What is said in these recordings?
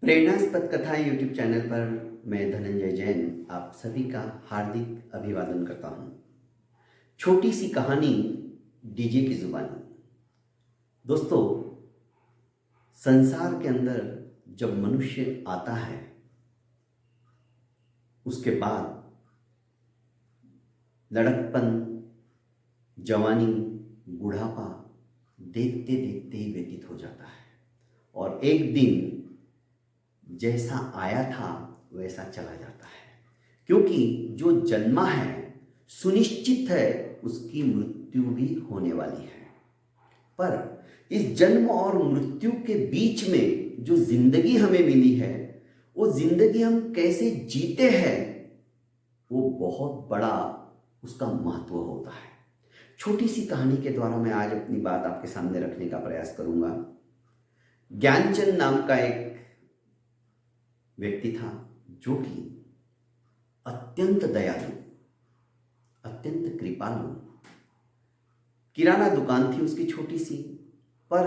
प्रेरणास्पद कथाएं YouTube channel पर मैं धनंजय जैन आप सभी का हार्दिक अभिवादन करता हूं। छोटी सी कहानी डीजे की जुबानी। दोस्तों, संसार के अंदर जब मनुष्य आता है उसके बाद लड़कपन, जवानी, बुढ़ापा देखते देखते ही व्यतीत हो जाता है और एक दिन जैसा आया था वैसा चला जाता है, क्योंकि जो जन्मा है सुनिश्चित है उसकी मृत्यु भी होने वाली है। पर इस जन्म और मृत्यु के बीच में जो जिंदगी हमें मिली है वो जिंदगी हम कैसे जीते हैं वो बहुत बड़ा उसका महत्व होता है। छोटी सी कहानी के द्वारा मैं आज अपनी बात आपके सामने रखने का प्रयास करूंगा। ज्ञानचंद नाम का एक व्यक्ति था जो कि अत्यंत दयालु, अत्यंत कृपालु। किराना दुकान थी उसकी छोटी सी, पर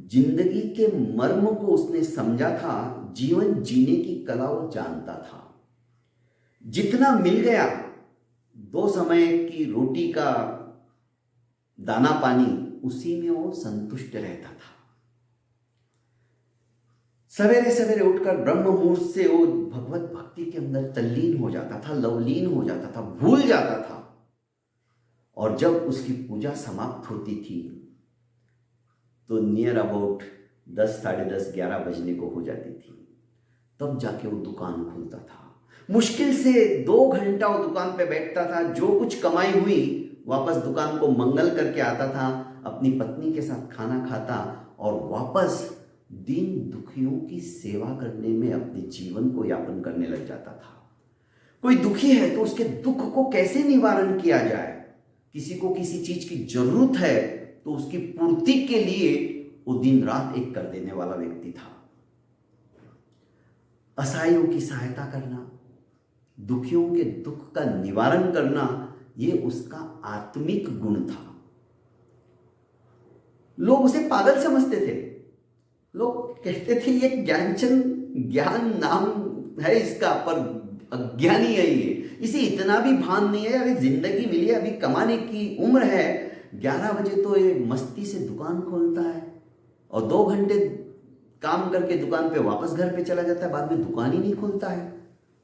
जिंदगी के मर्म को उसने समझा था, जीवन जीने की कला वो जानता था। जितना मिल गया, 2 समय की रोटी का दाना पानी, उसी में वो संतुष्ट रहता था। सवेरे सवेरे उठकर ब्रह्म मुहूर्त से वो भगवत भक्ति के अंदर तल्लीन हो जाता था, लवलीन हो जाता था, भूल जाता था। और जब उसकी पूजा समाप्त होती थी तो नियर अबाउट 10, साढ़े 10, 11 बजने को हो जाती थी, तब जाके वो दुकान खोलता था। मुश्किल से 2 घंटा वो दुकान पे बैठता था। जो कुछ कमाई हुई वापस दुकान को मंगल करके आता था, अपनी पत्नी के साथ खाना खाता और वापस दीन दुखियों की सेवा करने में अपने जीवन को यापन करने लग जाता था। कोई दुखी है तो उसके दुख को कैसे निवारण किया जाए, किसी को किसी चीज की जरूरत है तो उसकी पूर्ति के लिए वो दिन रात एक कर देने वाला व्यक्ति था। असहायों की सहायता करना, दुखियों के दुख का निवारण करना, ये उसका आत्मिक गुण था। लोग उसे पागल समझते थे। लोग कहते थे ये ज्ञानचंद, ज्ञान नाम है इसका, पर अज्ञानी है ये, इसे इतना भी भान नहीं है। अभी जिंदगी मिली है, अभी कमाने की उम्र है, 11 बजे तो ये मस्ती से दुकान खोलता है और 2 घंटे काम करके दुकान पे वापस घर पे चला जाता है, बाद में दुकान ही नहीं खोलता है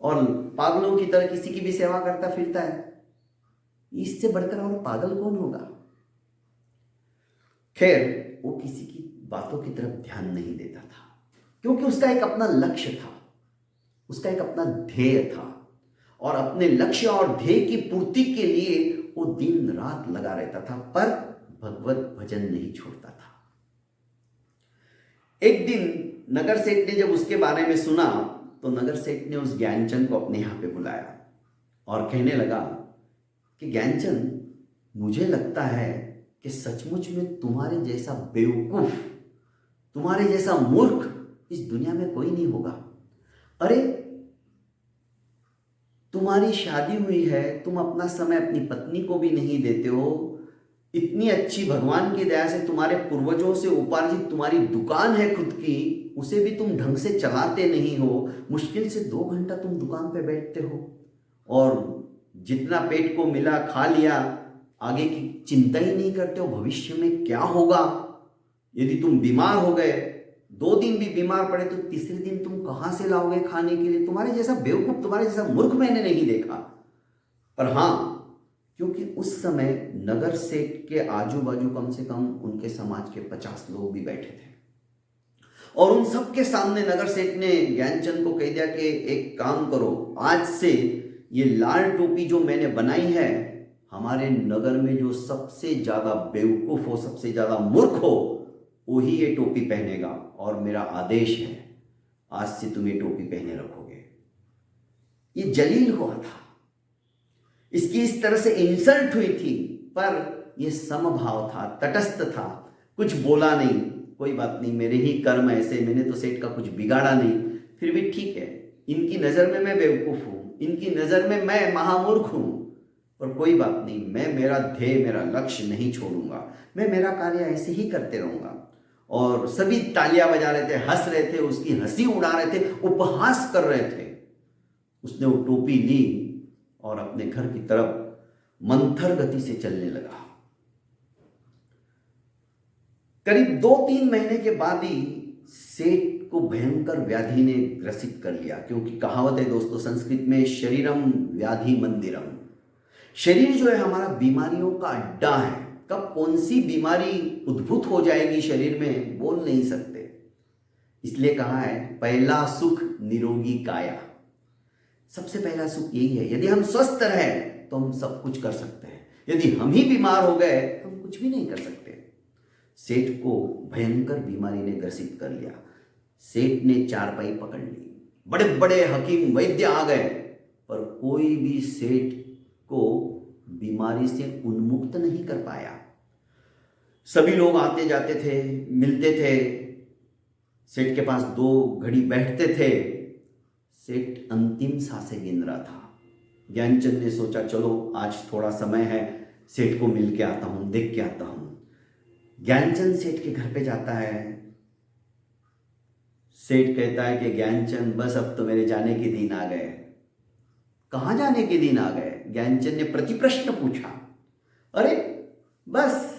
और पागलों की तरह किसी की भी सेवा करता फिरता है। इससे बढ़कर और पागल कौन होगा। खैर, वो किसी की बातों की तरफ ध्यान नहीं देता था, क्योंकि उसका एक अपना लक्ष्य था, उसका एक अपना ध्येय था और अपने लक्ष्य और ध्येय की पूर्ति के लिए वो दिन रात लगा रहता था, पर भगवत भजन नहीं छोड़ता था। एक दिन नगर सेठ ने जब उसके बारे में सुना तो नगर सेठ ने उस ज्ञानचंद को अपने यहां पे बुलाया और कहने लगा कि ज्ञानचंद, मुझे लगता है कि सचमुच में तुम्हारे जैसा बेवकूफ, तुम्हारे जैसा मूर्ख इस दुनिया में कोई नहीं होगा। अरे, तुम्हारी शादी हुई है, तुम अपना समय अपनी पत्नी को भी नहीं देते हो, इतनी अच्छी भगवान की दया से तुम्हारे पूर्वजों से उपार्जित तुम्हारी दुकान है खुद की, उसे भी तुम ढंग से चलाते नहीं हो। मुश्किल से 2 घंटा तुम दुकान पे बैठते हो और जितना पेट को मिला खा लिया, आगे की चिंता ही नहीं करते हो भविष्य में क्या होगा। यदि तुम बीमार हो गए, 2 दिन भी बीमार पड़े तो तीसरे दिन तुम कहां से लाओगे खाने के लिए। तुम्हारे जैसा बेवकूफ, तुम्हारे जैसा मूर्ख मैंने नहीं देखा। पर हां, क्योंकि उस समय नगर सेठ के आजू बाजू कम से कम उनके समाज के 50 लोग भी बैठे थे और उन सबके सामने नगर सेठ ने ज्ञानचंद को कह दिया कि एक काम करो, आज से ये लाल टोपी जो मैंने बनाई है, हमारे नगर में जो सबसे ज्यादा बेवकूफ हो, सबसे ज्यादा मूर्ख हो, वही ये टोपी पहनेगा और मेरा आदेश है, आज से तुम ये टोपी पहने रखोगे। ये जलील हुआ था, इसकी इस तरह से इंसल्ट हुई थी, पर यह समभाव था, तटस्थ था, कुछ बोला नहीं। कोई बात नहीं, मेरे ही कर्म ऐसे, मैंने तो सेठ का कुछ बिगाड़ा नहीं, फिर भी ठीक है, इनकी नजर में मैं बेवकूफ हूं, इनकी नजर में मैं महामूर्ख हूं, पर कोई बात नहीं, मैं मेरा ध्येय, मेरा लक्ष्य नहीं छोड़ूंगा, मैं मेरा कार्य ऐसे ही करते रहूंगा। और सभी तालियां बजा रहे थे, हंस रहे थे, उसकी हंसी उड़ा रहे थे, उपहास कर रहे थे। उसने वो टोपी ली और अपने घर की तरफ मंथर गति से चलने लगा। करीब 2-3 महीने के बाद ही सेठ को भयंकर व्याधि ने ग्रसित कर लिया, क्योंकि कहावत है दोस्तों संस्कृत में, शरीरम व्याधि मंदिरम। शरीर जो है हमारा बीमारियों का अड्डा है। कब कौन सी बीमारी उद्भूत हो जाएगी शरीर में बोल नहीं सकते। इसलिए कहा है पहला सुख निरोगी काया। सबसे पहला सुख यही है। यदि हम स्वस्थ रहे तो हम सब कुछ कर सकते हैं। यदि हम ही बीमार हो गए तो हम कुछ भी नहीं कर सकते। सेठ को भयंकर बीमारी ने ग्रसित कर लिया। सेठ ने चारपाई पकड़ ली, बड़े बड़े हकीम वैद्य आ गए, पर कोई भी सेठ को बीमारी से उन्मुक्त नहीं कर पाया। सभी लोग आते जाते थे, मिलते थे, सेठ के पास 2 घड़ी बैठते थे। सेठ अंतिम सांसें गिन रहा था। ज्ञानचंद ने सोचा चलो आज थोड़ा समय है, सेठ को मिल के आता हूं, देख के आता हूं। ज्ञानचंद सेठ के घर पे जाता है। सेठ कहता है कि ज्ञानचंद बस अब तो मेरे जाने के दिन आ गए। कहाँ जाने के दिन आ गए? ज्ञानचंद ने प्रति प्रश्न पूछा। अरे बस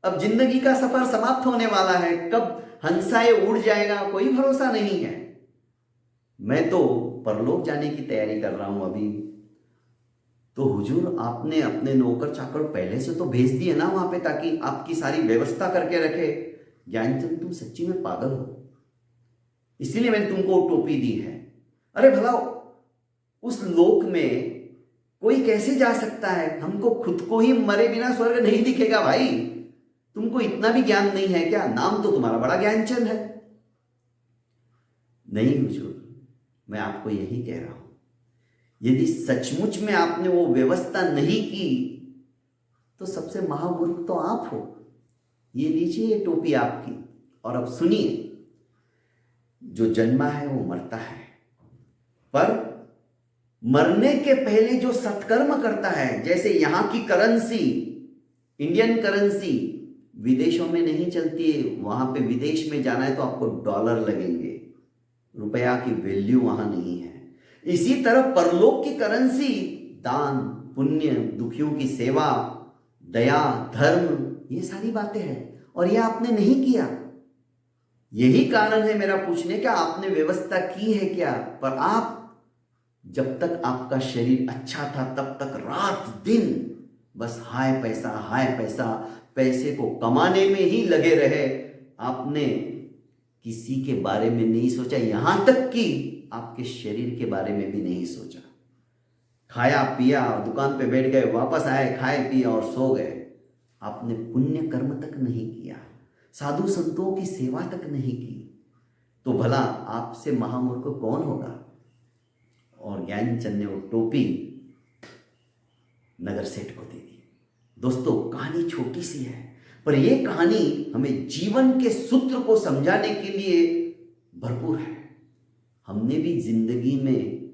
अब जिंदगी का सफर समाप्त होने वाला है, कब हंसाए उड़ जाएगा कोई भरोसा नहीं है। मैं तो परलोक जाने की तैयारी कर रहा हूं अभी। तो हुजूर आपने अपने नौकर चाकर पहले से तो भेज दिए ना वहां पे, ताकि आपकी सारी व्यवस्था करके रखे। ज्ञानचंद तुम सच्ची में पागल हो, इसीलिए मैंने तुमको टोपी दी है। अरे भला उस लोक में कोई कैसे जा सकता है? हमको खुद को ही मरे बिना स्वर्ग नहीं दिखेगा भाई। तुमको इतना भी ज्ञान नहीं है क्या? नाम तो तुम्हारा बड़ा ज्ञानचंद है। नहीं हुजूर, मैं आपको यही कह रहा हूं, यदि सचमुच में आपने वो व्यवस्था नहीं की तो सबसे महामूर्ख तो आप हो। ये लीजिए ये टोपी आपकी, और अब सुनिए, जो जन्मा है वो मरता है, पर मरने के पहले जो सत्कर्म करता है, जैसे यहां की करेंसी, इंडियन करेंसी विदेशों में नहीं चलती है, वहां पे विदेश में जाना है तो आपको डॉलर लगेंगे, रुपया की वैल्यू वहां नहीं है। इसी तरह परलोक की करेंसी दान, पुण्य, दुखियों की सेवा, दया, धर्म, ये सारी बातें हैं, और ये आपने नहीं किया। यही कारण है मेरा पूछने का, आपने व्यवस्था की है क्या? पर आप जब तक आपका शरीर अच्छा था तब तक रात दिन बस हाय पैसा, हाय पैसा, पैसे को कमाने में ही लगे रहे। आपने किसी के बारे में नहीं सोचा, यहां तक कि आपके शरीर के बारे में भी नहीं सोचा। खाया पिया, दुकान पे बैठ गए, वापस आए, खाए पिए और सो गए। आपने पुण्य कर्म तक नहीं किया, साधु संतों की सेवा तक नहीं की, तो भला आपसे महामूर्ख कौन होगा? और ज्ञानचंद ने वो टोपी नगर सेठ को दे दी। दोस्तों कहानी छोटी सी है, पर यह कहानी हमें जीवन के सूत्र को समझाने के लिए भरपूर है। हमने भी जिंदगी में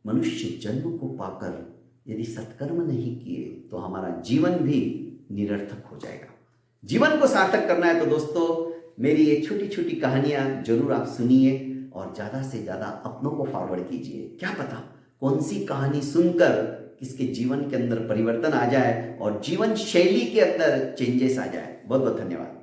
मनुष्य जन्म को पाकर यदि सत्कर्म नहीं किए तो हमारा जीवन भी निरर्थक हो जाएगा। जीवन को सार्थक करना है तो दोस्तों मेरी ये छोटी छोटी कहानियां जरूर आप सुनिए और ज़्यादा से ज़्यादा अपनों को फॉरवर्ड कीजिए। क्या पता कौन सी कहानी सुनकर किसके जीवन के अंदर परिवर्तन आ जाए और जीवन शैली के अंदर चेंजेस आ जाए। बहुत बहुत धन्यवाद।